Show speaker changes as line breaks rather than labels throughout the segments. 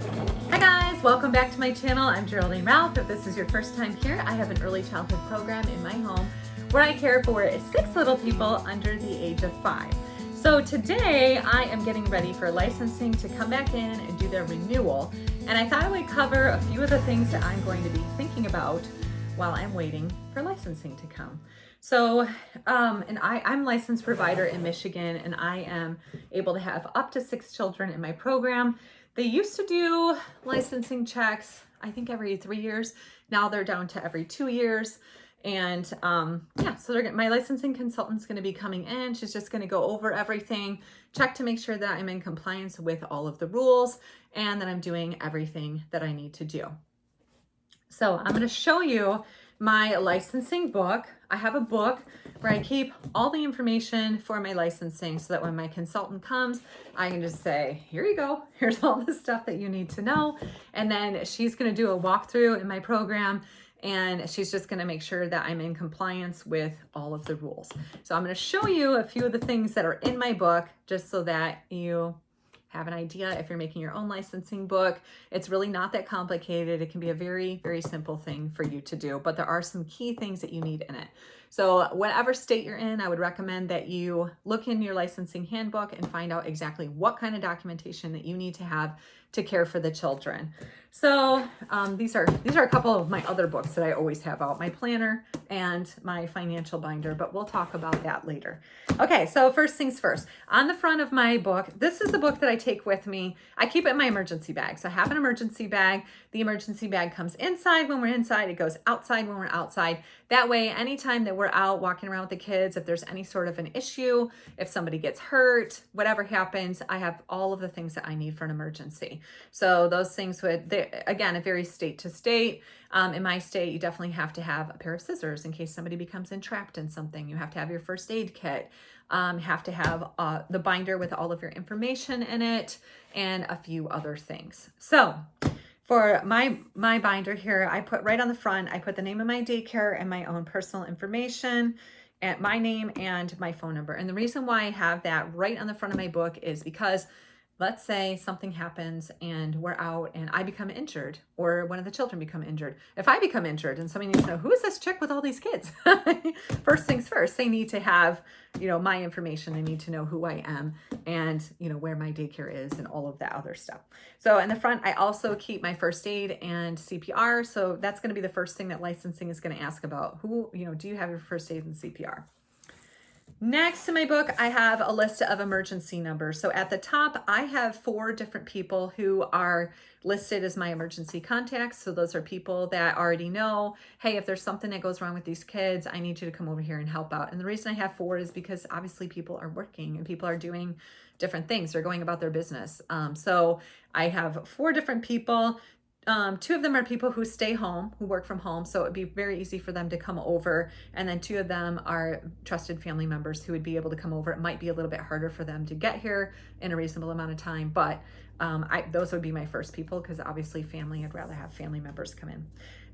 Hi guys, welcome back to my channel. I'm Geraldine Ralph. If this is your first time here, I have an early childhood program in my home where I care for 6 little people under the age of 5. So today I am getting ready for licensing to come back in and do their renewal. And I thought I would cover a few of the things that I'm going to be thinking about while I'm waiting for licensing to come. So, I'm a licensed provider in Michigan, and I am able to have up to 6 children in my program. They used to do licensing checks, I think every 3 years. Now they're down to every 2 years. And so my licensing consultant's going to be coming in. She's just going to go over everything, check to make sure that I'm in compliance with all of the rules and that I'm doing everything that I need to do. So I'm going to show you my licensing book. I have a book where I keep all the information for my licensing so that when my consultant comes, I can just say, here you go. Here's all the stuff that you need to know. And then she's going to do a walkthrough in my program, and she's just going to make sure that I'm in compliance with all of the rules. So I'm going to show you a few of the things that are in my book just so that you have an idea if you're making your own licensing book. It's really not that complicated. It can be a very, very simple thing for you to do, but there are some key things that you need in it. So whatever state you're in, I would recommend that you look in your licensing handbook and find out exactly what kind of documentation that you need to have to care for the children. So these are a couple of my other books that I always have out, my planner and my financial binder, but we'll talk about that later. Okay, so first things first. On the front of my book, this is the book that I take with me. I keep it in my emergency bag. So I have an emergency bag. The emergency bag comes inside when we're inside. It goes outside when we're outside. That way, anytime that we're out walking around with the kids, if there's any sort of an issue, if somebody gets hurt, whatever happens, I have all of the things that I need for an emergency. So those things again, it varies state to state. In my state, you definitely have to have a pair of scissors in case somebody becomes entrapped in something. You have to have your first aid kit. Have to have the binder with all of your information in it and a few other things. So for my binder here, I put right on the front, I put the name of my daycare and my own personal information and my name and my phone number. And the reason why I have that right on the front of my book is because let's say something happens and we're out and I become injured or one of the children become injured. If I become injured and somebody needs to know, who is this chick with all these kids? First things first, they need to have, my information. They need to know who I am and, where my daycare is and all of that other stuff. So in the front, I also keep my first aid and CPR. So that's going to be the first thing that licensing is going to ask about. Do you have your first aid and CPR? Next in my book, I have a list of emergency numbers. So at the top, I have 4 different people who are listed as my emergency contacts. So those are people that already know, hey, if there's something that goes wrong with these kids, I need you to come over here and help out. And the reason I have 4 is because obviously people are working and people are doing different things. They're going about their business. So I have 4 different people. 2 of them are people who stay home, who work from home, so it would be very easy for them to come over. And then 2 of them are trusted family members who would be able to come over. It might be a little bit harder for them to get here in a reasonable amount of time, but those would be my first people because obviously family, I'd rather have family members come in.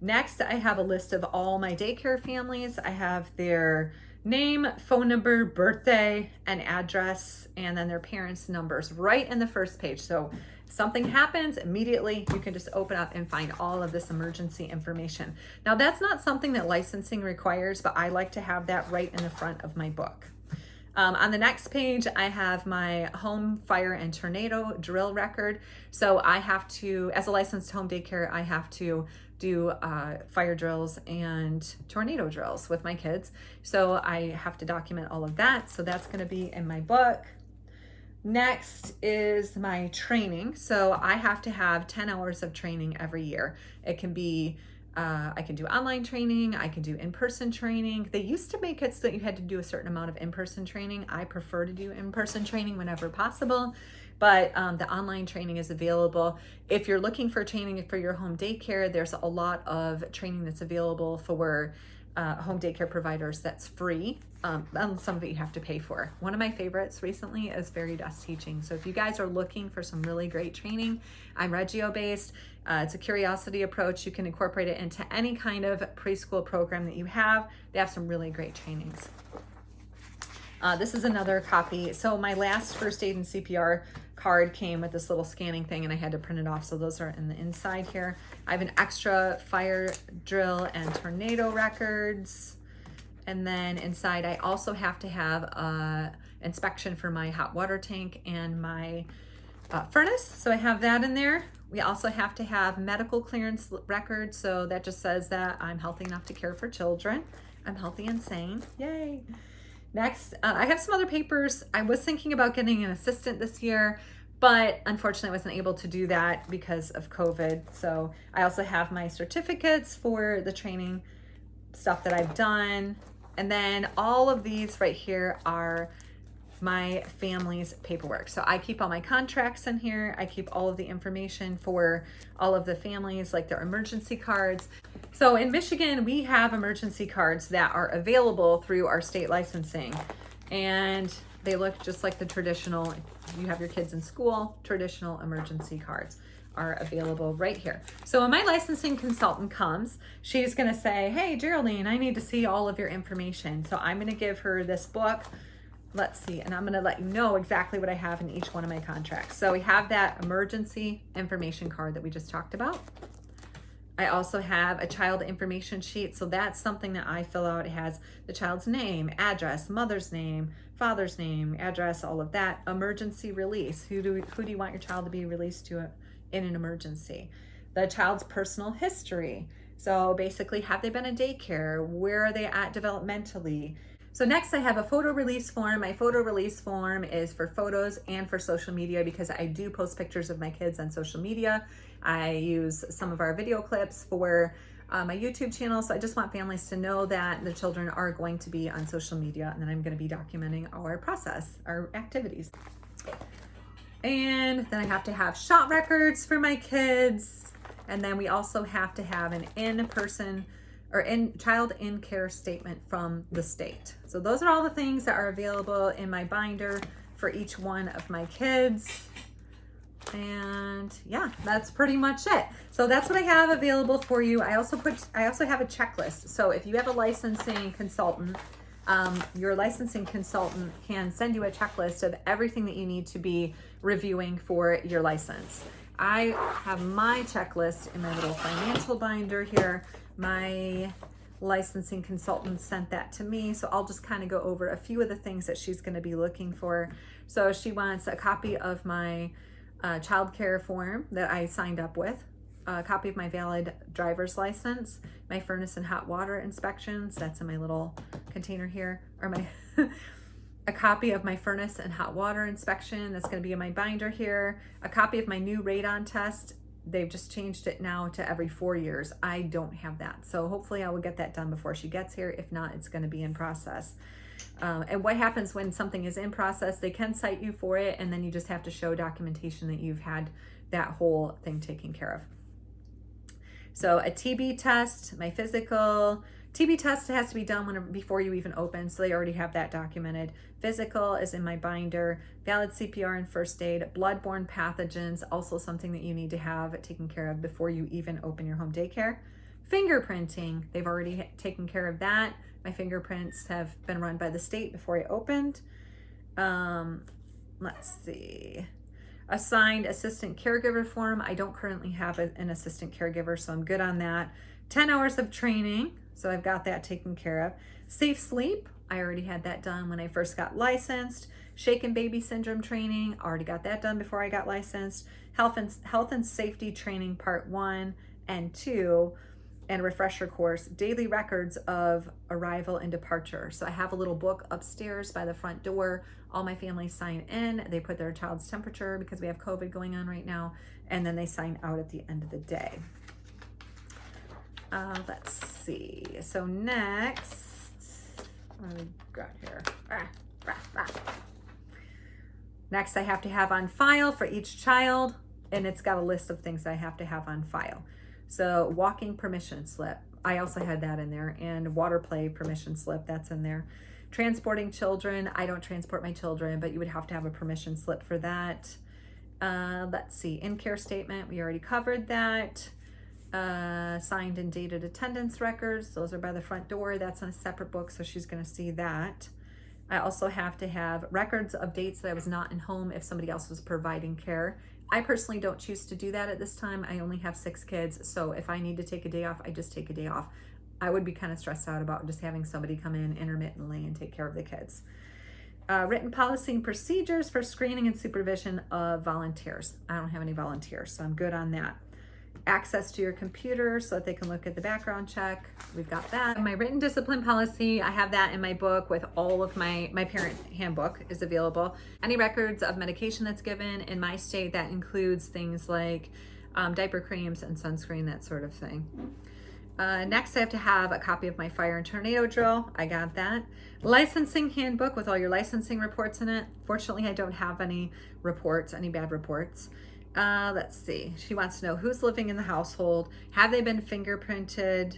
Next, I have a list of all my daycare families. I have their name, phone number, birthday, and address, and then their parents' numbers right in the first page. So something happens, immediately you can just open up and find all of this emergency information. Now that's not something that licensing requires, but I like to have that right in the front of my book. On the next page, I have my home fire and tornado drill record. So I have to, as a licensed home daycare, I have to do fire drills and tornado drills with my kids. So I have to document all of that. So that's going to be in my book. Next is my training. So I have to have 10 hours of training every year. It can be, I can do online training, I can do in-person training. They used to make it so that you had to do a certain amount of in-person training. I prefer to do in-person training whenever possible, but the online training is available. If you're looking for training for your home daycare, there's a lot of training that's available for home daycare providers that's free. Some of it you have to pay for. One of my favorites recently is Fairy Dust Teaching. So if you guys are looking for some really great training, I'm Reggio based. It's a curiosity approach. You can incorporate it into any kind of preschool program that you have. They have some really great trainings. This is another copy. So my last first aid and CPR card came with this little scanning thing and I had to print it off. So those are in the inside here. I have an extra fire drill and tornado records. And then inside I also have to have a inspection for my hot water tank and my furnace. So I have that in there. We also have to have medical clearance records. So that just says that I'm healthy enough to care for children. I'm healthy and sane. Yay. Next, I have some other papers. I was thinking about getting an assistant this year, but unfortunately I wasn't able to do that because of COVID. So I also have my certificates for the training stuff that I've done. And then all of these right here are my family's paperwork. So I keep all my contracts in here. I keep all of the information for all of the families, like their emergency cards. So in Michigan, we have emergency cards that are available through our state licensing. And they look just like the traditional, you have your kids in school, traditional emergency cards are available right here. So when my licensing consultant comes, she's gonna say, hey, Geraldine, I need to see all of your information. So I'm gonna give her this book. Let's see, and I'm gonna let you know exactly what I have in each one of my contracts. So we have that emergency information card that we just talked about. I also have a child information sheet. So that's something that I fill out. It has the child's name, address, mother's name, father's name, address, all of that. Emergency release. Who do you want your child to be released to in an emergency? The child's personal history. So basically, have they been in daycare? Where are they at developmentally? So next I have a photo release form. My photo release form is for photos and for social media because I do post pictures of my kids on social media. I use some of our video clips for my YouTube channel. So I just want families to know that the children are going to be on social media and then I'm going to be documenting our process, our activities. And then I have to have shot records for my kids. And then we also have to have an in-person or child in care statement from the state. So those are all the things that are available in my binder for each one of my kids. And yeah, that's pretty much it. So that's what I have available for you. I also have a checklist. So if you have a licensing consultant, your licensing consultant can send you a checklist of everything that you need to be reviewing for your license. I have my checklist in my little financial binder here. My licensing consultant sent that to me, so I'll just kind of go over a few of the things that she's going to be looking for. So she wants a copy of my child care form that I signed up with, a copy of my valid driver's license, my furnace and hot water inspections, that's in my little container here, or my a copy of my furnace and hot water inspection, that's going to be in my binder here, a copy of my new radon test. They've just changed it now to every 4 years. I don't have that. So hopefully I will get that done before she gets here. If not, it's going to be in process. And what happens when something is in process, they can cite you for it, and then you just have to show documentation that you've had that whole thing taken care of. So a TB test, my physical. TB test has to be done before you even open, so they already have that documented. Physical is in my binder. Valid CPR and first aid. Bloodborne pathogens, also something that you need to have taken care of before you even open your home daycare. Fingerprinting, they've already taken care of that. My fingerprints have been run by the state before I opened. Let's see. Assigned assistant caregiver form. I don't currently have an assistant caregiver, so I'm good on that. 10 hours of training. So I've got that taken care of. Safe sleep, I already had that done when I first got licensed. Shaken baby syndrome training, already got that done before I got licensed. Health and safety training part 1 and 2, and refresher course, daily records of arrival and departure. So I have a little book upstairs by the front door. All my family sign in, they put their child's temperature because we have COVID going on right now, and then they sign out at the end of the day. Let's see. So next, what do we got here? Next, I have to have on file for each child, and it's got a list of things I have to have on file. So walking permission slip, I also had that in there, and water play permission slip, that's in there. Transporting children, I don't transport my children, but you would have to have a permission slip for that. Let's see, in-care statement, we already covered that. Signed and dated attendance records, those are by the front door. That's on a separate book, so she's going to see that. I also have to have records of dates that I was not in home if somebody else was providing care. I personally don't choose to do that at this time. I only have 6 kids, so if I need to take a day off, I just take a day off. I would be kind of stressed out about just having somebody come in intermittently and take care of the kids. Written policy and procedures for screening and supervision of volunteers. I don't have any volunteers, so I'm good on that. Access to your computer so that they can look at the background check. We've got that. My written discipline policy, I have that in my book with all of my parent handbook is available. Any records of medication that's given in my state, that includes things like diaper creams and sunscreen, that sort of thing. Next, I have to have a copy of my fire and tornado drill. I got that. Licensing handbook with all your licensing reports in it. Fortunately, I don't have any reports, any bad reports. Let's see. She wants to know who's living in the household. Have they been fingerprinted?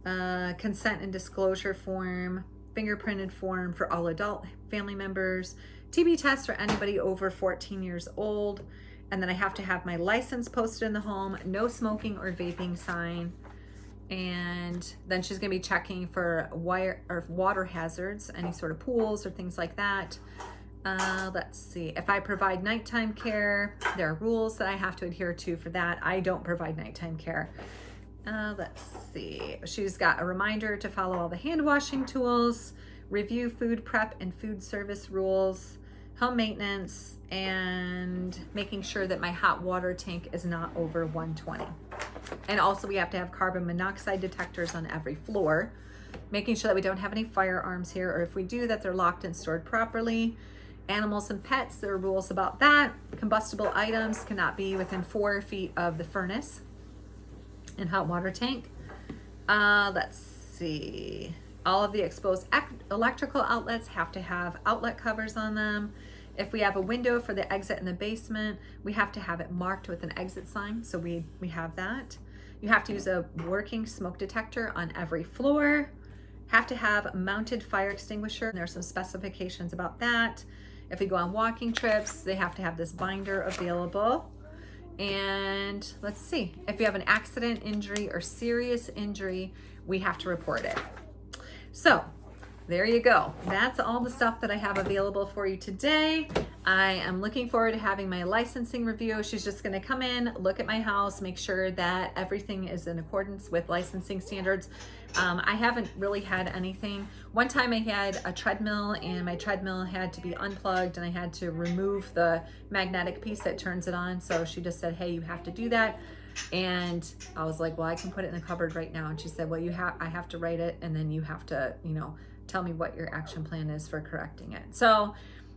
Consent and disclosure form. Fingerprinted form for all adult family members. TB test for anybody over 14 years old. And then I have to have my license posted in the home. No smoking or vaping sign. And then she's going to be checking for water hazards, any sort of pools or things like that. Let's see. If I provide nighttime care, there are rules that I have to adhere to for that. I don't provide nighttime care. Let's see. She's got a reminder to follow all the hand washing tools, review food prep and food service rules, home maintenance, and making sure that my hot water tank is not over 120. And also we have to have carbon monoxide detectors on every floor, making sure that we don't have any firearms here, or if we do, that they're locked and stored properly. Animals and pets, there are rules about that. Combustible items cannot be within 4 feet of the furnace and hot water tank. Let's see. All of the exposed electrical outlets have to have outlet covers on them. If we have a window for the exit in the basement, we have to have it marked with an exit sign, so we have that. You have to use a working smoke detector on every floor. Have to have mounted fire extinguisher. There are some specifications about that. If we go on walking trips, they have to have this binder available. And let's see, if you have an accident, injury, or serious injury, we have to report it. So there you go. That's all the stuff that I have available for you today. I am looking forward to having my licensing review. She's just going to come in, look at my house, make sure that everything is in accordance with licensing standards. I haven't really had anything. One time I had a treadmill and my treadmill had to be unplugged and I had to remove the magnetic piece that turns it on. So she just said, hey, you have to do that. And I was like, well, I can put it in the cupboard right now. And she said, well, I have to write it, and then you have to, tell me what your action plan is for correcting it. So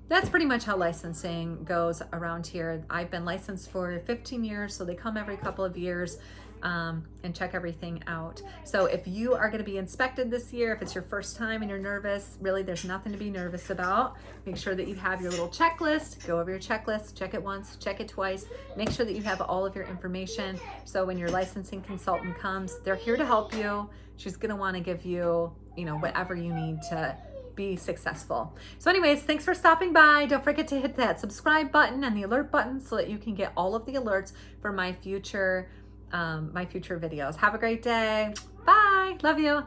that's pretty much how licensing goes around here. I've been licensed for 15 years, so they come every couple of years and check everything out. So if you are going to be inspected this year, if it's your first time and you're nervous, really there's nothing to be nervous about. Make sure that you have your little checklist. Go over your checklist, check it once, check it twice. Make sure that you have all of your information, so when your licensing consultant comes, they're here to help you. She's going to want to give you, whatever you need to be successful. So anyways, thanks for stopping by. Don't forget to hit that subscribe button and the alert button so that you can get all of the alerts for my future videos. Have a great day. Bye. Love you.